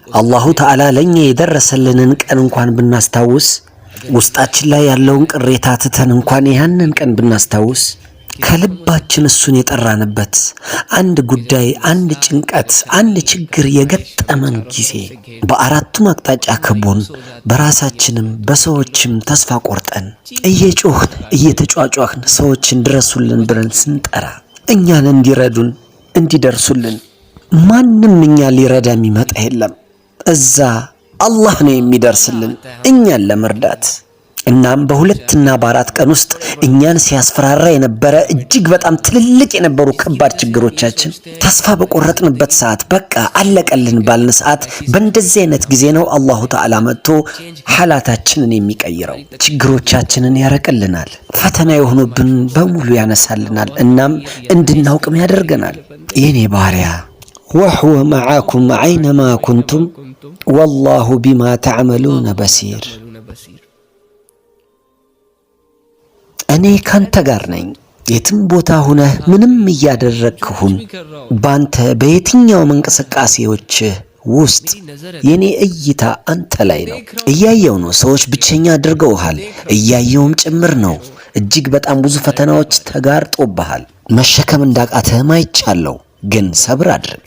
አላሁ ተዓላ ለኛ የደረሰልንን ቀን እንኳን ብናስታውስ ውስጣችን ላይ ያለውን ቅሬታ ትተን እንኳን ያንን ቀን ብናስታውስ ከልባችን እሱን የጠራንበት አንድ ጉዳይ፣ አንድ ጭንቀት፣ አንድ ችግር የገጠመን ጊዜ በአራቱም አቅጣጫ ከቦን በራሳችንም በሰዎችም ተስፋ ቆርጠን እየጮህን እየተጫጫህን ሰዎችን ድረሱልን ብለን ስንጠራ እኛን እንዲረዱን እንዲደርሱልን ማንም እኛ ሊረዳ የሚመጣ የለም። እዛ አላህ ነው የሚደርስልን እኛን ለመርዳት። እናም በሁለትና በአራት ቀን ውስጥ እኛን ሲያስፈራራ የነበረ እጅግ በጣም ትልልቅ የነበሩ ከባድ ችግሮቻችን ተስፋ በቆረጥንበት ሰዓት በቃ አለቀልን ባልን ሰዓት በእንደዚህ አይነት ጊዜ ነው አላሁ ተዓላ መጥቶ ሐላታችንን የሚቀይረው፣ ችግሮቻችንን ያረቅልናል፣ ፈተና የሆኑብን በሙሉ ያነሳልናል፣ እናም እንድናውቅም ያደርገናል። የኔ ባሪያ ወሁወ መዓኩም አይነማ ኩንቱም ወላሁ ቢማ ተዕመሉነ በሲር። እኔ ካንተ ጋር ነኝ። የትም ቦታ ሁነህ ምንም እያደረግሁን ባንተ በየትኛውም እንቅስቃሴዎች ውስጥ የኔ እይታ አንተ ላይ ነው። እያየው ነው። ሰዎች ብቸኛ አድርገውሃል፣ እያየውም ጭምር ነው። እጅግ በጣም ብዙ ፈተናዎች ተጋርጦብሃል። መሸከም እንዳቃተህም አይቻለው። ግን ሰብር አድርግ፣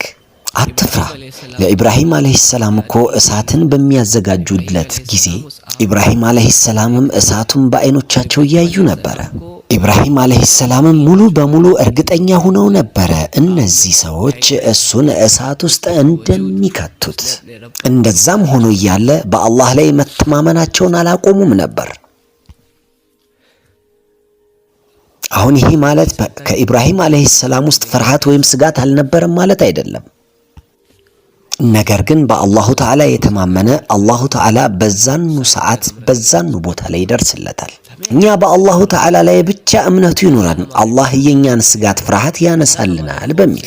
አትፍራ። ለኢብራሂም አለይሂ ሰላም እኮ እሳትን በሚያዘጋጁለት ጊዜ ኢብራሂም አለይሂ ሰላምም እሳቱን በአይኖቻቸው እያዩ ነበረ። ኢብራሂም አለይሂ ሰላምም ሙሉ በሙሉ እርግጠኛ ሆነው ነበረ እነዚህ ሰዎች እሱን እሳት ውስጥ እንደሚከቱት። እንደዛም ሆኖ እያለ በአላህ ላይ መተማመናቸውን አላቆሙም ነበር። አሁን ይሄ ማለት ከኢብራሂም አለይሂ ሰላም ውስጥ ፍርሃት ወይም ስጋት አልነበረም ማለት አይደለም። ነገር ግን በአላሁ ተዓላ የተማመነ አላሁ ተዓላ በዛኑ ሰዓት በዛኑ ቦታ ላይ ይደርስለታል። እኛ በአላሁ ተዓላ ላይ ብቻ እምነቱ ይኖረን፣ አላህ የኛን ስጋት ፍርሃት ያነሳልናል በሚል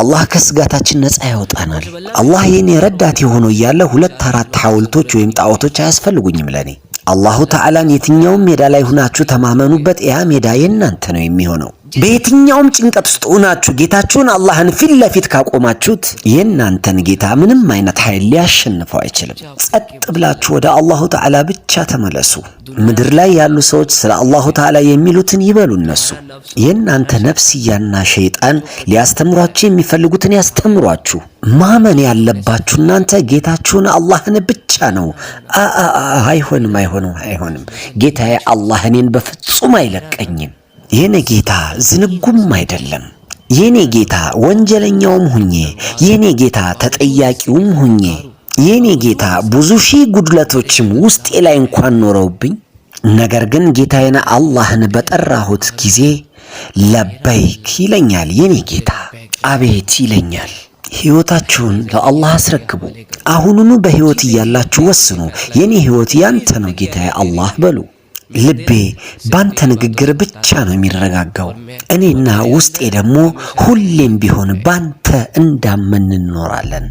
አላህ ከስጋታችን ነፃ ያወጣናል። አላህ የኔ ረዳት ሆኖ እያለ 2-4 ሐውልቶች ወይም ጣዖቶች አያስፈልጉኝም ለኔ። አላሁ ተዓላን የትኛውም ሜዳ ላይ ሁናችሁ ተማመኑበት። ያ ሜዳ የናንተ ነው የሚሆነው። በየትኛውም ጭንቀት ውስጥ ሁናችሁ ጌታችሁን አላህን ፊት ለፊት ካቆማችሁት የናንተን ጌታ ምንም አይነት ኃይል ሊያሸንፈው አይችልም። ጸጥ ብላችሁ ወደ አላሁ ተዓላ ብቻ ተመለሱ። ምድር ላይ ያሉ ሰዎች ስለ አላሁ ተዓላ የሚሉትን ይበሉ እነሱ። የናንተ ነፍስያና ሸይጣን ሊያስተምሯችሁ የሚፈልጉትን ያስተምሯችሁ። ማመን ያለባችሁ እናንተ ጌታችሁን አላህን ብቻ ነው። አይሆንም ጌታዬ አላህ እኔን በፍጹም አይለቀኝም። የኔ ጌታ ዝንጉም አይደለም። የኔ ጌታ ወንጀለኛውም ሁኜ፣ የኔ ጌታ ተጠያቂውም ሁኜ፣ የኔ ጌታ ብዙ ሺህ ጉድለቶችም ውስጤ ላይ እንኳን ኖረውብኝ፣ ነገር ግን ጌታዬን አላህን በጠራሁት ጊዜ ለበይክ ይለኛል። የኔ ጌታ አቤት ይለኛል። ሕይወታችሁን ለአላህ አስረክቡ። አሁኑኑ በሕይወት እያላችሁ ወስኑ። የኔ ሕይወት ያንተ ነው ጌታዬ አላህ በሉ። ልቤ ባንተ ንግግር ብቻ ነው የሚረጋጋው። እኔና ውስጤ ደግሞ ሁሌም ቢሆን ባንተ እንዳመን እንኖራለን።